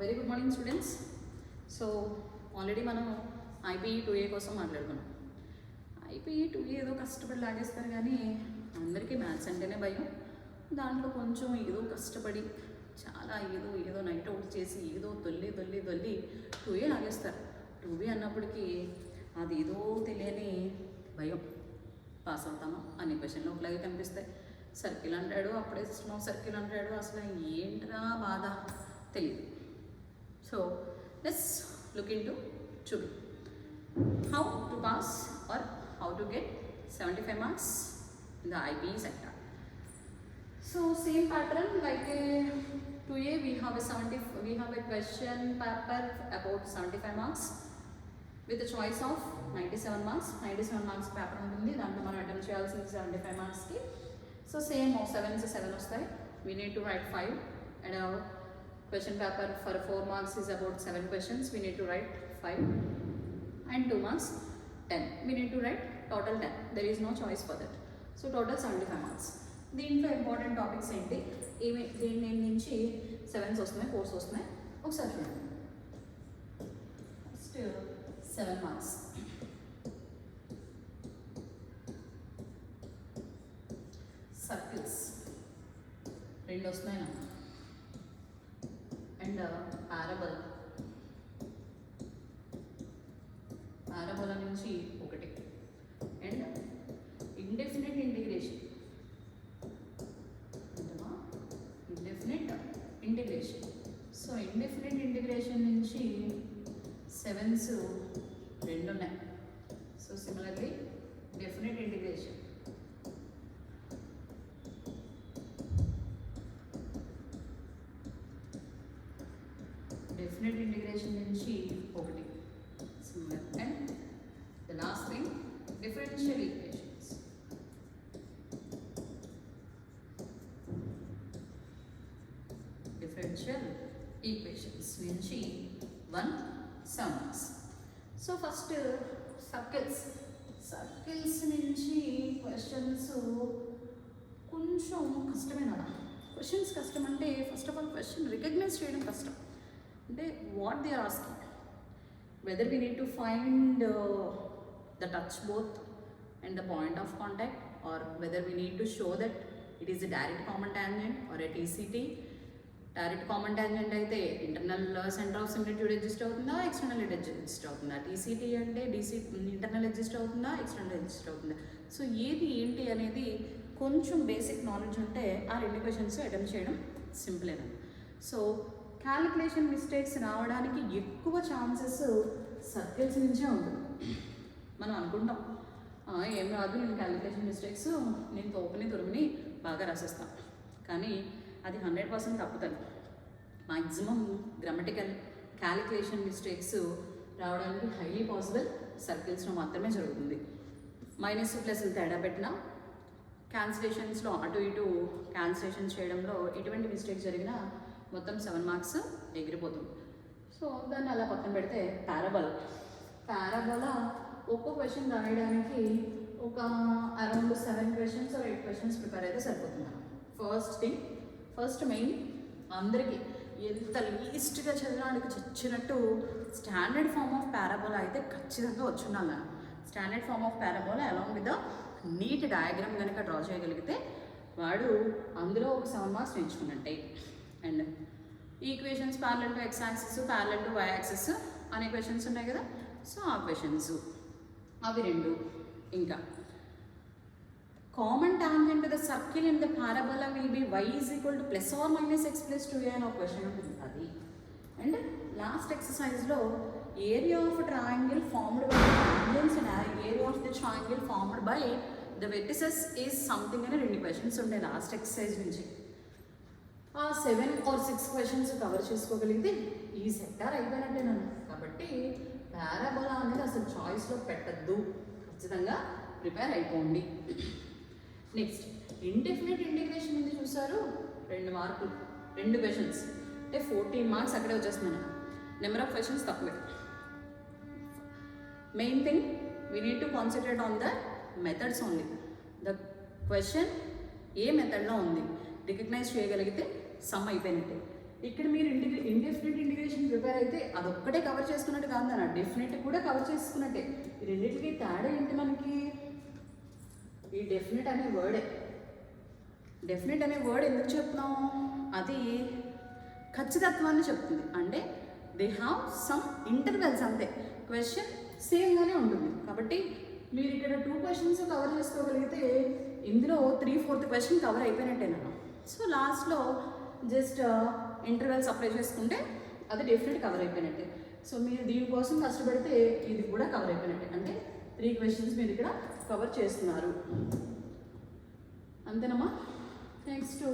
Very good morning students. So already మనం IPE 2A కోసం మాట్లాడుకున్నాం. ఐపీఈ 2A ఏదో కష్టపడి లాగేస్తారు కానీ అందరికీ మ్యాథ్స్ అంటేనే భయం. దాంట్లో కొంచెం ఏదో కష్టపడి చాలా ఏదో నైట్ అవుట్ చేసి ఏదో దొల్లి 2A లాగేస్తారు. 2B అన్నప్పటికీ అది ఏదో తెలియని భయం. పాస్ అవుతామా అన్ని క్వశ్చన్లు ఒకలాగే కనిపిస్తాయి. సర్కిల్ అంటాడు, అప్పుడే సిస్టమ్ ఆఫ్ సర్కిల్ అంటాడు, అసలు ఏంట్రా బాధ తెలియదు. So let's look in to 2B. How to pass or how to get 75 marks in the IPE sector. So same pattern like 2A, we have a question paper about 75 marks with a choice of 97 marks. 97 marks paper ఉంటుంది, దాంట్లో మనం attempt చేయాల్సింది 75 మార్క్స్కి. So same 7 వస్తాయి. We need to write 5 and our question paper for 4 marks is about 7 questions. We need to write 5 and 2 marks 10. We need to write total 10. There is no choice for that. So total 75 marks. దీంట్లో important topics ఏంటి, దీని నుంచి 7s వస్తున్నాయి, 4s వస్తున్నాయి, ఒకసారి చూడండి. First 7 marks. Circles 2 వస్తున్నాయి నాకు, అండ్ పారాబోలా నుంచి 1, and indefinite integration. So indefinite integration నుంచి 7s 2 ఉన్నాయి. సో సిమిలర్లీ డెఫినెట్ ఇంటిగ్రేషన్ నుంచి 1 similar. And the last thing, differential equations. నుంచి 1 sums. So first circles నుంచి క్వశ్చన్స్ కొంచెం కష్టమైన. క్వశ్చన్స్ కష్టం అంటే first of all question recognize చేయడం కష్టం. అంటే what they are asking, whether we need to find the touch both and the point of contact, or whether we need to show that it is a direct common tangent or a TCT. Direct common tangent అయితే internal centre of similitude exist అవుతుందా, external exist అవుతుందా, TCT అంటే internal exist అవుతుందా, external exist అవుతుందా. So ఏది ఏంటి అనేది కొంచెం బేసిక్ నాలెడ్జ్ ఉంటే ఆ 2 క్వశ్చన్స్ అటెంప్ట్ చేయడం సింపులేనా. సో క్యాలిక్యులేషన్ మిస్టేక్స్ రావడానికి ఎక్కువ ఛాన్సెస్ సర్కిల్స్ నుంచే ఉంటుంది. మనం అనుకుంటాం ఏం రాదు, నేను క్యాలిక్యులేషన్ మిస్టేక్స్ నేను తోపుని బాగా రాసేస్తాను, కానీ అది 100% తప్పుతుంది. మ్యాక్సిమం గ్రామటికల్ క్యాలిక్యులేషన్ మిస్టేక్స్ రావడానికి హైలీ పాసిబుల్ సర్కిల్స్లో మాత్రమే జరుగుతుంది. మైనస్ ప్లస్లు తేడా పెట్టినా క్యాన్సిలేషన్స్లో అటు ఇటు క్యాన్సిలేషన్ చేయడంలో ఎటువంటి మిస్టేక్ జరిగినా మొత్తం 7 మార్క్స్ ఎగిరిపోతుంది. సో దాన్ని అలా పక్కన పెడితే పారాబోలా ఒక్కో క్వశ్చన్ రాయడానికి ఒక around 7 questions or 8 questions prepare అయితే సరిపోతుంది. ఫస్ట్ మెయిన్ అందరికీ ఎంత లీస్ట్గా చదవడానికి చచ్చినట్టు స్టాండర్డ్ ఫార్మ్ ఆఫ్ పారాబోలా అయితే ఖచ్చితంగా వచ్చున్నాను. Standard form of parabola along with the neat diagram కనుక డ్రా చేయగలిగితే వాడు అందులో ఒక 7 మార్క్స్ నేర్చుకున్నట్టే. And equations parallel to x axis, parallel to y axis అనే క్వశ్చన్స్ ఉన్నాయి కదా. సో ఆ క్వశ్చన్స్ అవి 2. ఇంకా common tangent the circle in the parabola will be y is equal to plus or minus x plus 2a అనే ఒక question ఉంటుంది అది. అండ్ లాస్ట్ ఎక్సర్సైజ్లో area of triangle formed by tangents and area of the triangle formed by the vertices is something అనే 2 questions ఉండే last exercise నుంచి. ఆ 7 or 6 questions cover చేసుకోగలిగితే ఈ సెక్టార్ అయిపోయినట్టే నన్ను. కాబట్టి పారాబోలా అనేది అసలు చాయిస్లో పెట్టద్దు, ఖచ్చితంగా ప్రిపేర్ అయిపోండి. నెక్స్ట్ ఇండెఫినెట్ ఇంటిగ్రేషన్ ఉంది చూసారు, 2 మార్కులు 2 క్వశ్చన్స్ అంటే 14 మార్క్స్ అక్కడే వచ్చేస్తున్నాను. నెంబర్ ఆఫ్ క్వశ్చన్స్ తక్కువే. Main thing we need to concentrate on the methods only. The question ఏ మెథడ్లో ఉంది రికగ్నైజ్ చేయగలిగితే సమ్ అయిపోయినట్టే. ఇక్కడ మీరు ఇండెఫినెట్ ఇంటిగ్రేషన్ ప్రిపేర్ అయితే అదొక్కటే కవర్ చేసుకున్నట్టు కాదు అన్న, డెఫినెట్ కూడా కవర్ చేసుకున్నట్టే. ఈ రెండింటికి తేడా ఏంటి మనకి? ఈ డెఫినెట్ అనే వర్డే. డెఫినెట్ అనే వర్డ్ ఎందుకు చెప్తున్నాం? అది ఖచ్చితత్వాన్ని చెప్తుంది. అంటే దే హ్యావ్ సమ్ ఇంటర్వెల్స్, అంతే. క్వశ్చన్ సేమ్గానే ఉంటుంది. కాబట్టి మీరు ఇక్కడ 2 క్వశ్చన్స్ కవర్ చేసుకోగలిగితే ఇందులో 3/4 క్వశ్చన్ కవర్ అయిపోయినట్టేనా. సో లాస్ట్లో జస్ట్ ఇంటర్వెల్స్ అప్లై చేసుకుంటే అది డెఫినెట్ కవర్ అయిపోయినట్టే. సో మీరు దీనికోసం కష్టపడితే ఇది కూడా కవర్ అయిపోయినట్టే. అంటే 3 క్వశ్చన్స్ మీరు ఇక్కడ కవర్ చేస్తున్నారు, అంతేనమ్మా. నెక్స్ట్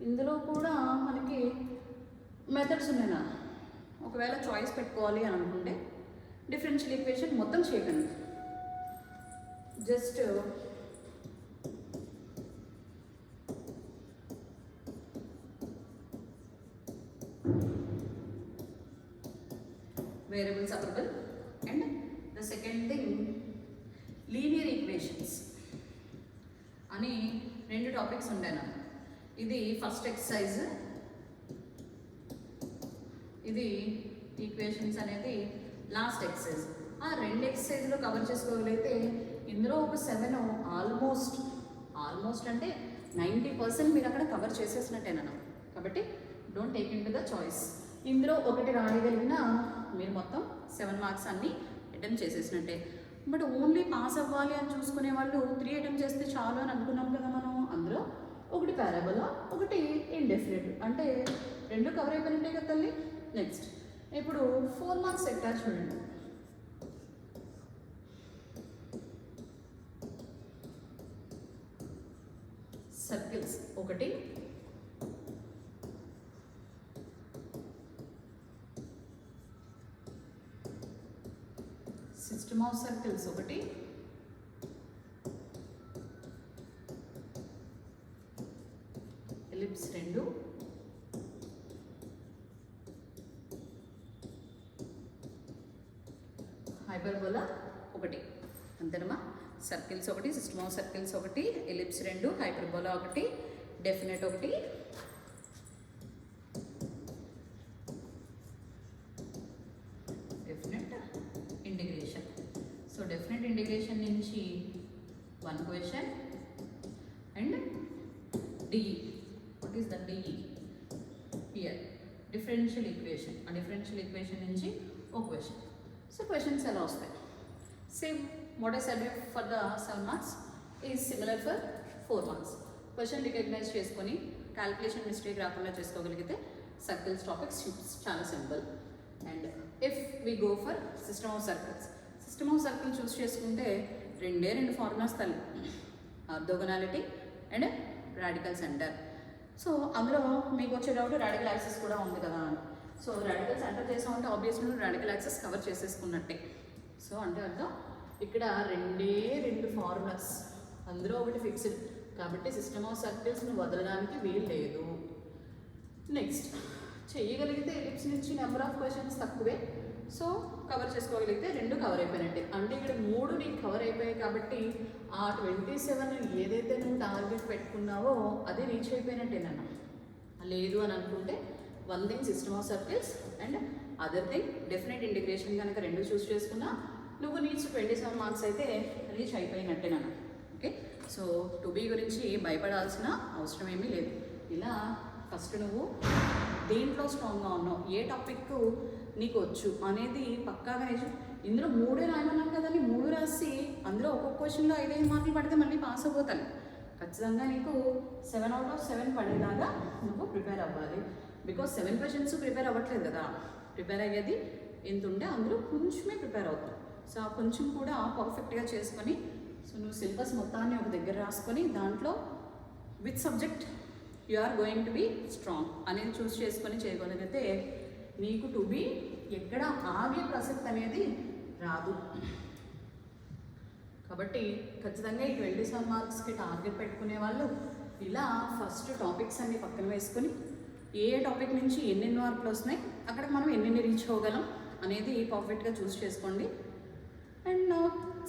ఇందులో కూడా మనకి మెథడ్స్ ఉన్నాయినా. ఒకవేళ చాయిస్ పెట్టుకోవాలి అని అనుకుంటే డిఫరెన్షియల్ ఈక్వేషన్ మొత్తం చేయకండి, just variable separable and the second thing linear equations అని 2 టాపిక్స్ ఉంటాయి నాకు. ఇది ఫస్ట్ ఎక్సర్సైజ్, ఇది ఈక్వేషన్స్ అనేది లాస్ట్ ఎక్సర్సైజ్. ఆ 2 ఎక్సర్సైజ్లో కవర్ చేసుకోగలిగితే ఇందులో ఒక 7 ఆల్మోస్ట్ అంటే 90% మీరు అక్కడ కవర్ చేసేసినట్టేనా. కాబట్టి don't take in to the choice. ఇందులో ఒకటి రాయగలిగినా మీరు మొత్తం 7 మార్క్స్ అన్నీ అటెంప్ట్ చేసేసినట్టే. బట్ ఓన్లీ పాస్ అవ్వాలి అని చూసుకునే వాళ్ళు 3 అటెంప్ట్ చేస్తే చాలు అని అనుకున్నాం కదా మనం. అందులో ఒకటి పారాబోలా, ఒకటి ఇండెఫినిట్, అంటే 2 కవర్ అయిపోయినట్టే కదా తల్లి. నెక్స్ట్ ఇప్పుడు 4 మార్క్స్ సెక్టార్ చూడండి. సర్కిల్స్ ఒకటి, సిస్టమ్ ఆఫ్ సర్కిల్స్ ఒకటి, ఎలిప్స్ 2, హైపర్బోలా ఒకటి, అంతేనమ్మా. సర్కిల్స్ ఒకటి, సిస్టమ్ ఆఫ్ సర్కిల్స్ ఒకటి, ఎలిప్స్ 2, హైపర్బోలా ఒకటి, డెఫినెట్ ఒకటి, definite integration. So definite integration నుంచి 1 question and DE. What is the DE here? Differential equation. ఆ డిఫరెన్షియల్ ఈక్వేషన్ నుంచి 1 క్వశ్చన్. సో క్వశ్చన్స్ ఎలా వస్తాయి? Same what I said for the 7 marks is similar for 4 marks. Question recognise చేసుకొని calculation mistake రాకుండా చేసుకోగలిగితే circles topics చాలా simple. And if we go for system of circles, system of circle choose చేసుకుంటే 2 formulas తల్లి, orthogonality and radical centre. So అందులో మీకు వచ్చే doubt radical axis కూడా ఉంది కదా అని. సో రాడికల్ సెంటర్ చేసామంటే ఆబ్వియస్లీ రాడికల్ యాక్సిస్ కవర్ చేసేసుకున్నట్టే. సో అంటే అర్థం ఇక్కడ 2 ఫార్ములాస్, అందులో ఒకటి ఫిక్స్డ్, కాబట్టి సిస్టమ్ ఆఫ్ సర్కిల్స్ని వదలడానికి వీలు లేదు. నెక్స్ట్ చేయగలిగితే ఎలిప్స్ నుంచి నెంబర్ ఆఫ్ క్వశ్చన్స్ తక్కువే, సో కవర్ చేసుకోగలిగితే 2 కవర్ అయిపోయినట్టే. అంటే ఇక్కడ 3 నీకు కవర్ అయిపోయాయి కాబట్టి ఆ 27 ఏదైతే నువ్వు టార్గెట్ పెట్టుకున్నావో అది రీచ్ అయిపోయినట్టేనన్నా. లేదు అని అనుకుంటే 1 thing system of circles and other thing definite integration కనుక 2 చూస్ చేసుకున్నా నువ్వు నీడ్స్ 27 మార్క్స్ అయితే రీచ్ అయిపోయినట్టేనన్నా. ఓకే, సో 2B గురించి భయపడాల్సిన అవసరం ఏమీ లేదు. ఇలా ఫస్ట్ నువ్వు దేంట్లో స్ట్రాంగ్గా ఉన్నావు, ఏ టాపిక్ నీకు వచ్చు అనేది పక్కాగా నేర్చు. ఇందులో 3 రాయమన్నాం కదండి, 3 రాసి అందులో ఒక్కొక్క క్వశ్చన్లో 5 మార్కులు పడితే మళ్ళీ పాస్ అయిపోతాను. ఖచ్చితంగా నీకు 7 out of 7 పడేలాగా నువ్వు ప్రిపేర్ అవ్వాలి. బికాజ్ 7 క్వశ్చన్స్ ప్రిపేర్ అవ్వట్లేదు కదా, ప్రిపేర్ అయ్యేది ఎంత ఉంటే అందులో కొంచెమే ప్రిపేర్ అవుతావు. సో ఆ కొంచెం కూడా పర్ఫెక్ట్గా చేసుకొని, సో నువ్వు సిలబస్ మొత్తాన్ని ఒక దగ్గర రాసుకొని దాంట్లో with subject you are going to be strong అనేది చూస్ చేసుకొని చేయగలిగితే నీకు టు బీ ఎక్కడ ఆగే ప్రసక్తి అనేది రాదు. కాబట్టి ఖచ్చితంగా ఈ 27 మార్క్స్కి టార్గెట్ పెట్టుకునే వాళ్ళు ఇలా ఫస్ట్ టాపిక్స్ అన్ని పక్కన వేసుకొని ఏ టాపిక్ నుంచి ఎన్ని మార్కులు వస్తున్నాయి, అక్కడ మనం ఎన్ని రీచ్ అవ్వగలం అనేది పర్ఫెక్ట్గా చూస్ చేసుకోండి. అండ్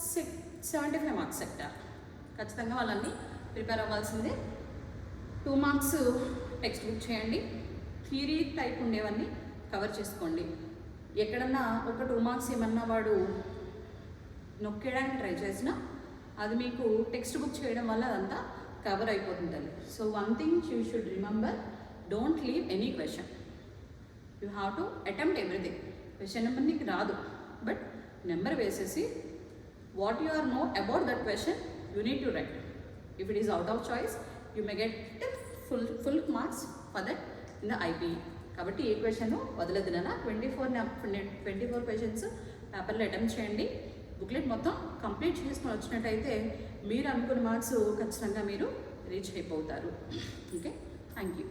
75 మార్క్స్ సెక్టార్ ఖచ్చితంగా వాళ్ళన్నీ ప్రిపేర్ అవ్వాల్సిందే. 2 మార్క్స్ టెక్స్ట్ బుక్ చేయండి. థియరీ టైప్ ఉండేవన్నీ కవర్ చేసుకోండి. ఎక్కడన్నా ఒక 2 మార్క్స్ ఏమన్నా వాడు నొక్కేయడానికి ట్రై చేసినా అది మీకు టెక్స్ట్ బుక్ చేయడం వల్ల అదంతా కవర్ అయిపోతుంటుంది. So one thing you should remember, don't leave any question. You have to attempt everything. Question number నీకు రాదు, బట్ నెంబర్ వేసేసి what you are know about that question you need to write. If it is out of choice you may get full marks for that in the IPE. కాబట్టి ఏ question వదలదు నాన్న. 24 questions పేపర్లో attempt చేయండి. Booklet మొత్తం complete చేసుకొని వచ్చినట్టయితే మీరు అనుకున్న మార్క్స్ ఖచ్చితంగా మీరు రీచ్ అయిపోతారు. Okay, thank you.